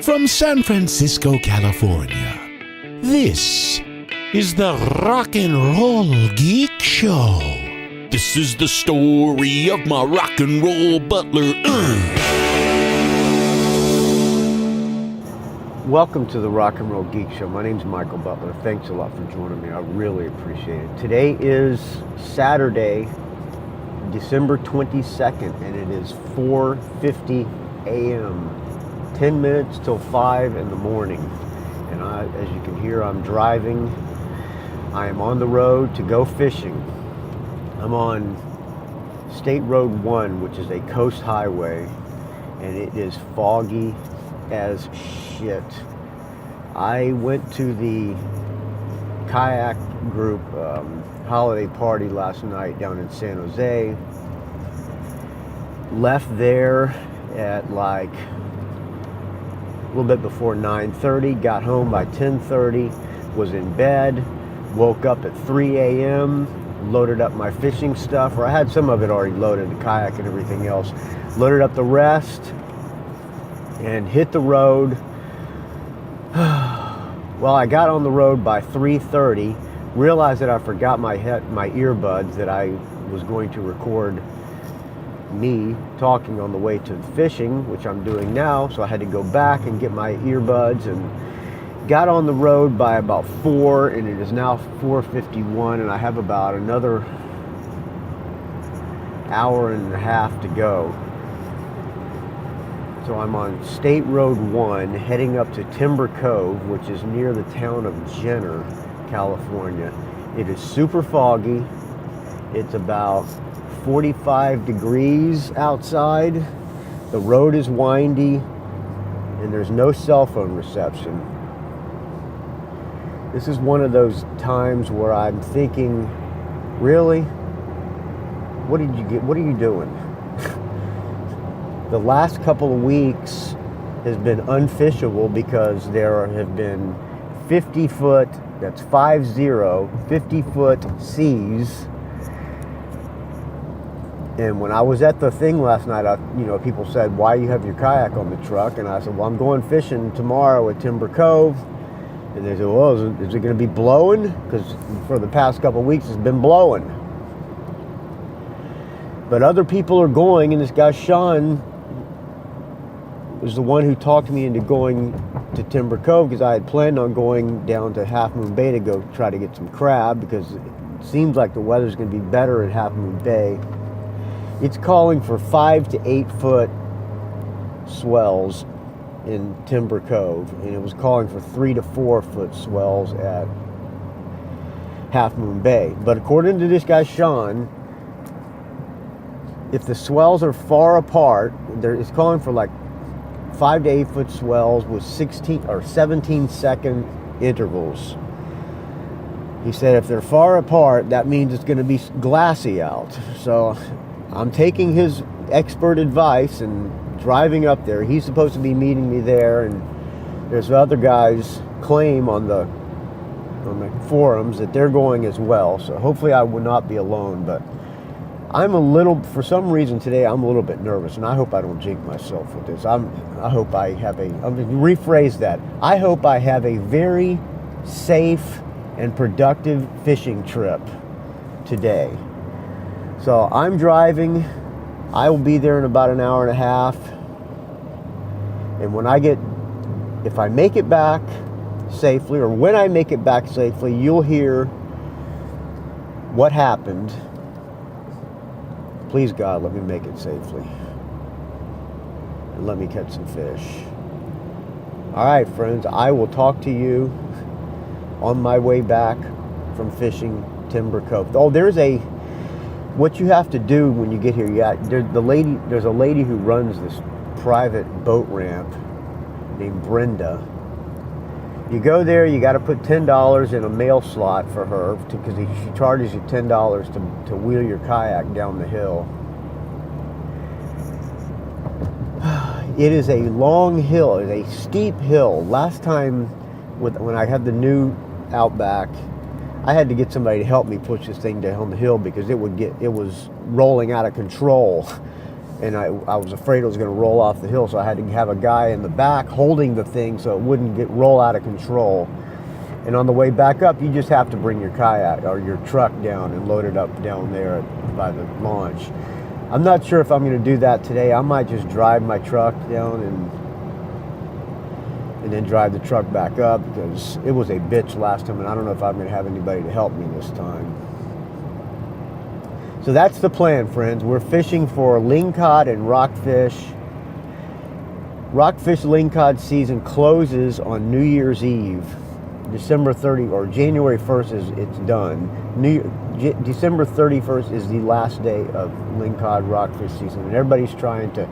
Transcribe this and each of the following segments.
from San Francisco, California. This is the Rock and Roll Geek Show. This is the story of my rock and roll butler. Welcome to the Rock and Roll Geek Show. My name's Michael Butler. Thanks a lot for joining me. I really appreciate it. Today is Saturday, December 22nd, and it is 4:50 a.m. 10 minutes till 5 in the morning. And as you can hear, I'm driving. I am on the road to go fishing. I'm on State Road 1, which is a coast highway, and it is foggy as shit. I went to the Kayak group holiday party last night down in San Jose. Left there at like a little bit before 9:30, got home by 10:30, was in bed, woke up at 3 a.m., loaded up my fishing stuff, or I had some of it already loaded, the kayak and everything else, loaded up the rest, and hit the road. Well, I got on the road by 3:30, realized that I forgot my earbuds, that I was going to record me talking on the way to fishing, which I'm doing now, so I had to go back and get my earbuds, and got on the road by about 4, and it is now 4:51, and I have about another hour and a half to go. So I'm on State Road 1, heading up to Timber Cove, which is near the town of Jenner, California. It is super foggy. It's about 45 degrees outside. The road is windy, and there's no cell phone reception. This is one of those times where I'm thinking, really? What are you doing? The last couple of weeks has been unfishable because there have been 50-foot, that's 50-foot seas. And when I was at the thing last night, people said, why you have your kayak on the truck? And I said, well, I'm going fishing tomorrow at Timber Cove. And they said, well, is it going to be blowing? Because for the past couple of weeks, it's been blowing. But other people are going, and this guy, Sean, was the one who talked me into going to Timber Cove, because I had planned on going down to Half Moon Bay to go try to get some crab, because it seems like the weather's going to be better at Half Moon Bay. It's calling for 5 to 8 foot swells in Timber Cove, and it was calling for 3 to 4 foot swells at Half Moon Bay. But according to this guy Sean, if the swells are far apart, it's calling for like 5 to 8 foot swells with 16 or 17 second intervals. He said if they're far apart, that means it's going to be glassy out. So I'm taking his expert advice and driving up there. He's supposed to be meeting me there, and there's other guys claim on the forums that they're going as well. So hopefully I will not be alone, but for some reason today, I'm a little bit nervous, and I hope I don't jinx myself with this. I'm going to rephrase that. I hope I have a very safe and productive fishing trip today. So I'm driving. I will be there in about an hour and a half. And if I make it back safely, or when I make it back safely, you'll hear what happened. Please, God, let me make it safely. And let me catch some fish. All right, friends, I will talk to you on my way back from fishing Timber Cove. Oh, what you have to do when you get here, there's a lady who runs this private boat ramp named Brenda. You go there, you got to put $10 in a mail slot for her, because she charges you $10 to wheel your kayak down the hill. It is a long hill, it's a steep hill. Last time when I had the new Outback, I had to get somebody to help me push this thing down the hill because it was rolling out of control. and I was afraid it was going to roll off the hill, so I had to have a guy in the back holding the thing so it wouldn't roll out of control. And on the way back up, you just have to bring your kayak or your truck down and load it up down there by the launch. I'm not sure if I'm going to do that today. I might just drive my truck down and then drive the truck back up, because it was a bitch last time, and I don't know if I'm going to have anybody to help me this time. So that's the plan, friends. We're fishing for lingcod and rockfish. Rockfish lingcod season closes on New Year's Eve. December 30 or January 1st it's done. December 31st is the last day of lingcod rockfish season, and everybody's trying to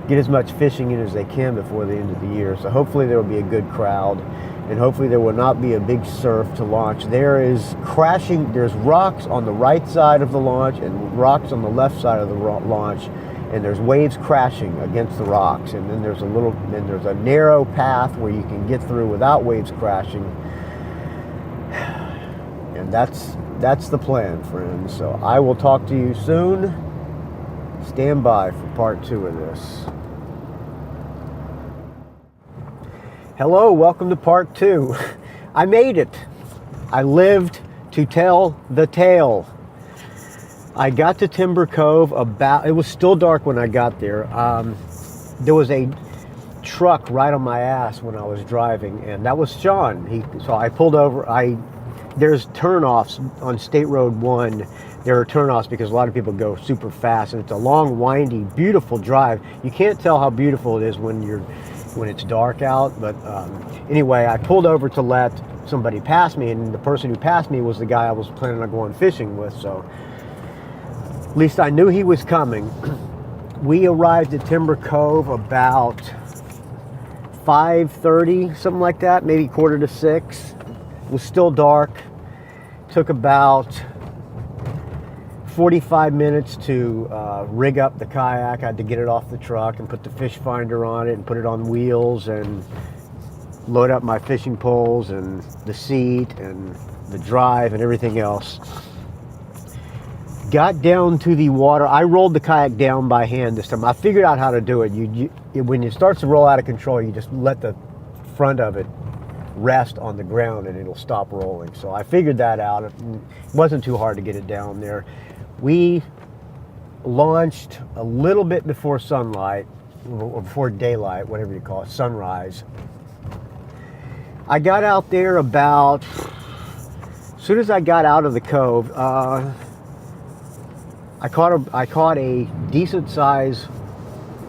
get as much fishing in as they can before the end of the year. So hopefully there will be a good crowd, and hopefully there will not be a big surf to launch. There's rocks on the right side of the launch and rocks on the left side of the launch, and there's waves crashing against the rocks, and then there's a narrow path where you can get through without waves crashing. And that's the plan, friends. So I will talk to you soon. Stand by for part 2 of this. Hello, welcome to part 2. I made it. I lived to tell the tale. I got to Timber Cove it was still dark when I got there. There was a truck right on my ass when I was driving, and that was Sean. So I pulled over. There's turnoffs on State Road 1. There are turnoffs because a lot of people go super fast, and it's a long, windy, beautiful drive. You can't tell how beautiful it is when it's dark out, but anyway, I pulled over to let somebody pass me, and the person who passed me was the guy I was planning on going fishing with, so at least I knew he was coming. We arrived at Timber Cove about 5:30, something like that, maybe 5:45. It was still dark. Took about 45 minutes to rig up the kayak. I had to get it off the truck and put the fish finder on it and put it on wheels and load up my fishing poles and the seat and the drive and everything else. Got down to the water. I rolled the kayak down by hand this time. I figured out how to do it. When it starts to roll out of control, you just let the front of it rest on the ground and it'll stop rolling. So I figured that out. It wasn't too hard to get it down there. We launched a little bit before sunlight, or before daylight, whatever you call it, sunrise. I got out there as soon as I got out of the cove, I caught a decent size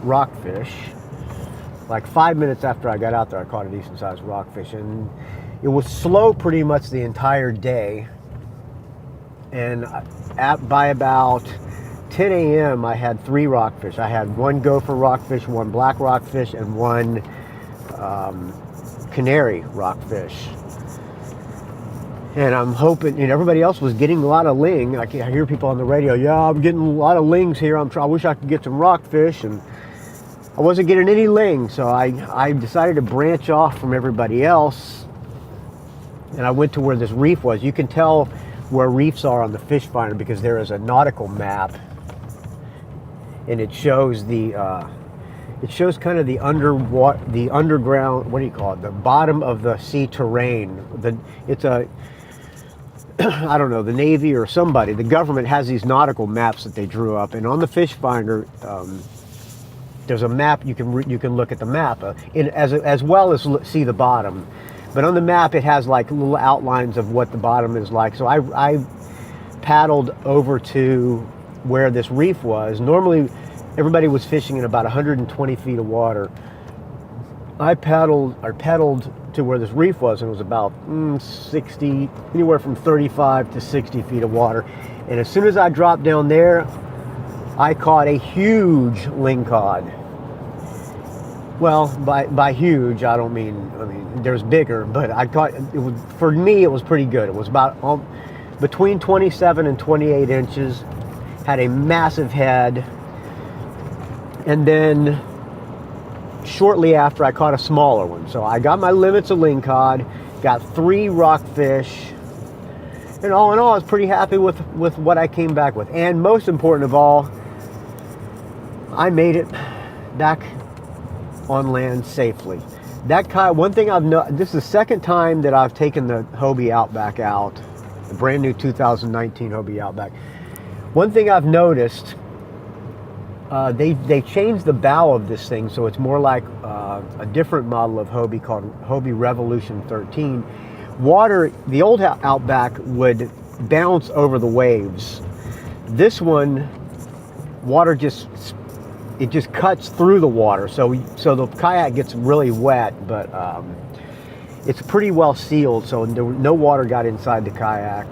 rockfish. Like 5 minutes after I got out there, I caught a decent sized rockfish, and it was slow pretty much the entire day. And by about 10 a.m. I had 3 rockfish. I had 1 gopher rockfish, 1 black rockfish, and 1 canary rockfish. And I'm hoping, everybody else was getting a lot of ling. I hear people on the radio, yeah, I'm getting a lot of lings here. I wish I could get some rockfish, and I wasn't getting any ling, so I decided to branch off from everybody else, and I went to where this reef was. You can tell where reefs are on the fish finder because there is a nautical map, and it shows kind of the underground, what do you call it, the bottom of the sea terrain. I don't know, the Navy or somebody, the government has these nautical maps that they drew up, and on the fish finder, there's a map. You can look at the map as well as see the bottom, but on the map it has like little outlines of what the bottom is like. So I paddled over to where this reef was. Normally everybody was fishing in about 120 feet of water. I pedaled to where this reef was, and it was about 60, anywhere from 35 to 60 feet of water. And as soon as I dropped down there, I caught a huge lingcod. Well, by huge, I mean there's bigger, but for me it was pretty good. It was about between 27 and 28 inches, had a massive head, and then shortly after I caught a smaller one. So I got my limits of lingcod, got 3 rockfish, and all in all I was pretty happy with what I came back with. And most important of all, I made it back on land safely. That kayak, one thing this is the second time that I've taken the Hobie Outback out, the brand new 2019 Hobie Outback. One thing I've noticed, they changed the bow of this thing, so it's more like a different model of Hobie called Hobie Revolution 13. Water, the old Outback would bounce over the waves. This one, water just cuts through the water, so the kayak gets really wet, but it's pretty well sealed, so no water got inside the kayak.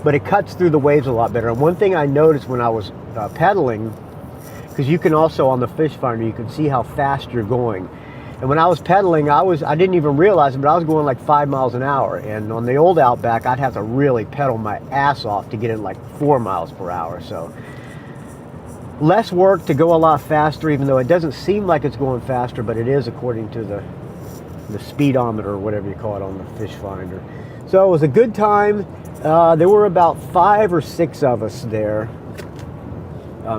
But it cuts through the waves a lot better. And one thing I noticed when I was pedaling, because you can also on the fish finder, you can see how fast you're going. And when I was pedaling, I didn't even realize it, but I was going like 5 miles an hour. And on the old Outback, I'd have to really pedal my ass off to get in like 4 miles per hour. So less work to go a lot faster, even though it doesn't seem like it's going faster, but it is according to the speedometer or whatever you call it on the fish finder. So it was a good time. There were about 5 or 6 of us there.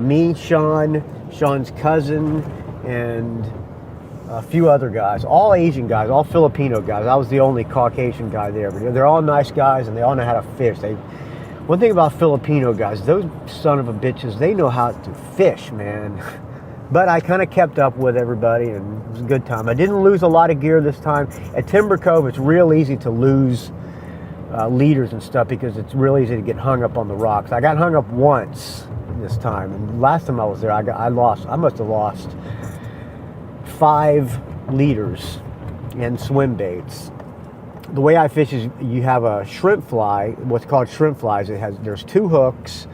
Me, Sean's cousin, and a few other guys, all Asian guys, all Filipino guys. I was the only Caucasian guy there, but they're all nice guys and they all know how to fish. One thing about Filipino guys, those son of a bitches, they know how to fish, man. But I kind of kept up with everybody and it was a good time. I didn't lose a lot of gear this time. At Timber Cove, it's real easy to lose leaders and stuff because it's real easy to get hung up on the rocks. I got hung up once this time, and last time I was there, I must have lost 5 leaders and swim baits. The way I fish is you have a shrimp fly, what's called shrimp flies. There's 2 hooks.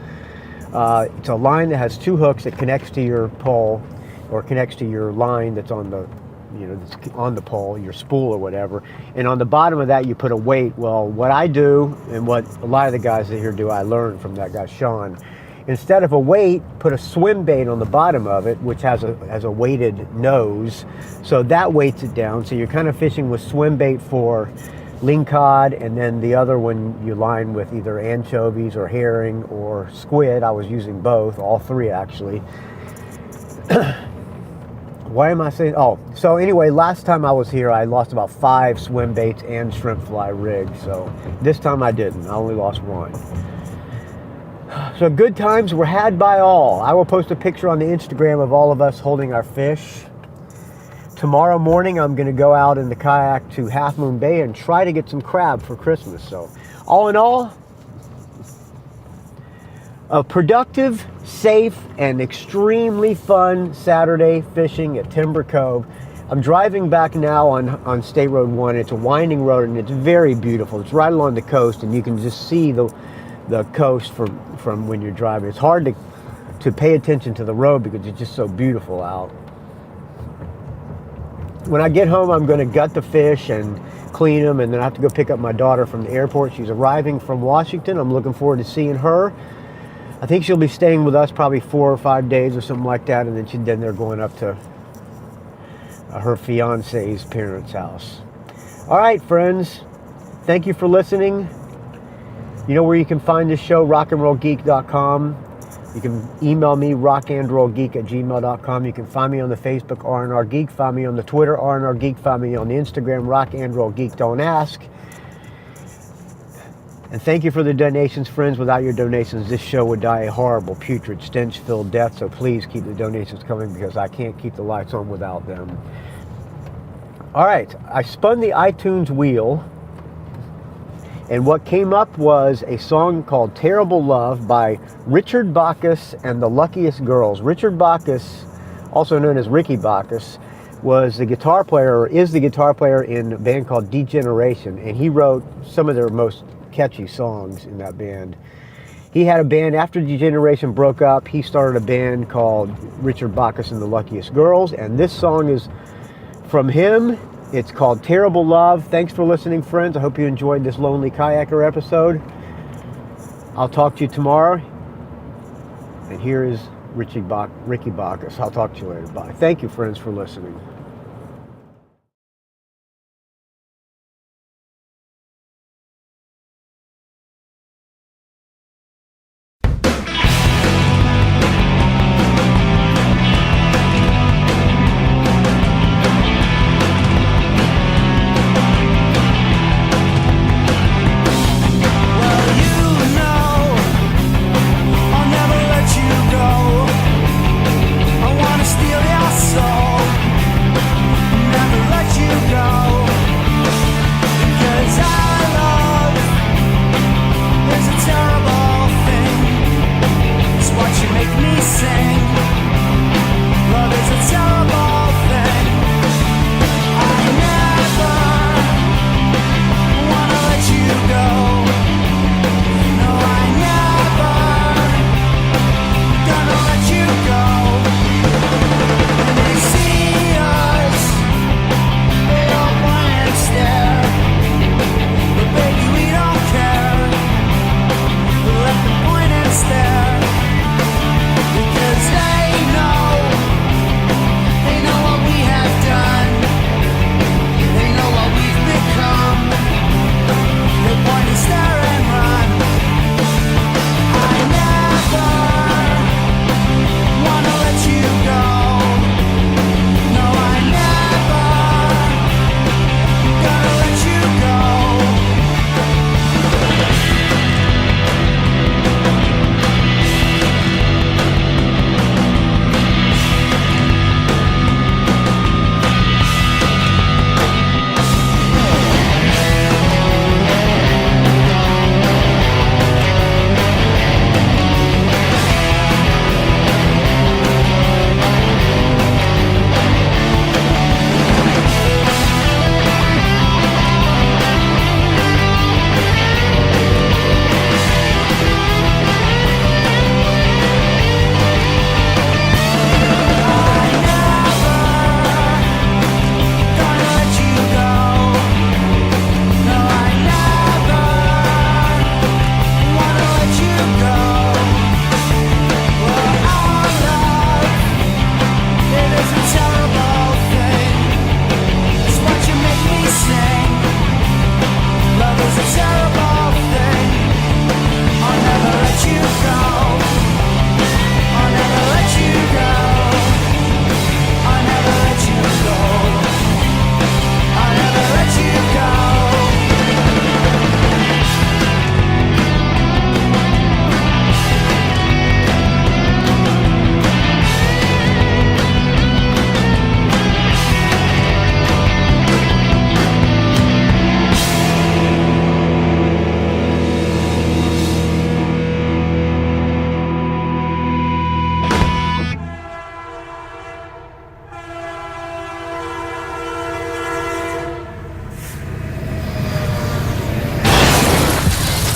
It's a line that has 2 hooks that connects to your pole or connects to your line that's on the that's on the pole, your spool or whatever. And on the bottom of that you put a weight. Well, what I do and what a lot of the guys that here do, I learned from that guy Sean. Instead of a weight, put a swim bait on the bottom of it, which has a weighted nose, so that weights it down. So you're kind of fishing with swim bait for lingcod, and then the other one you line with either anchovies or herring or squid. I was using both, all 3 actually. Why am I saying? Oh, so anyway, last time I was here, I lost about 5 swim baits and shrimp fly rigs. So this time I didn't. I only lost 1. So good times were had by all. I will post a picture on the Instagram of all of us holding our fish. Tomorrow morning, I'm going to go out in the kayak to Half Moon Bay and try to get some crab for Christmas. So all in all, a productive, safe, and extremely fun Saturday fishing at Timber Cove. I'm driving back now on State Road 1. It's a winding road and it's very beautiful. It's right along the coast and you can just see the coast from when you're driving. It's hard to pay attention to the road because it's just so beautiful out. When I get home, I'm going to gut the fish and clean them, and then I have to go pick up my daughter from the airport. She's arriving from Washington. I'm looking forward to seeing her. I think she'll be staying with us probably 4 or 5 days or something like that, and then they're going up to her fiance's parents' house. All right, friends, thank you for listening. You know where you can find this show, rockandrollgeek.com. You can email me, rockandrollgeek@gmail.com. You can find me on the Facebook, R&R Geek. Find me on the Twitter, R&R Geek. Find me on the Instagram, rockandrollgeek. Don't ask. And thank you for the donations, friends. Without your donations, this show would die a horrible, putrid, stench-filled death. So please keep the donations coming because I can't keep the lights on without them. All right, I spun the iTunes wheel. And what came up was a song called Terrible Love by Richard Bacchus and the Luckiest Girls. Richard Bacchus, also known as Ricky Bacchus, was the guitar player, or is the guitar player in a band called Degeneration. And he wrote some of their most catchy songs in that band. He had a band after Degeneration broke up. He started a band called Richard Bacchus and the Luckiest Girls. And this song is from him. It's called Terrible Love. Thanks for listening, friends. I hope you enjoyed this Lonely Kayaker episode. I'll talk to you tomorrow. And here is Ricky Bacchus. I'll talk to you later. Bye. Thank you, friends, for listening.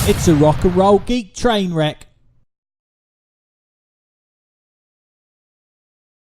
It's a rock and roll geek train wreck.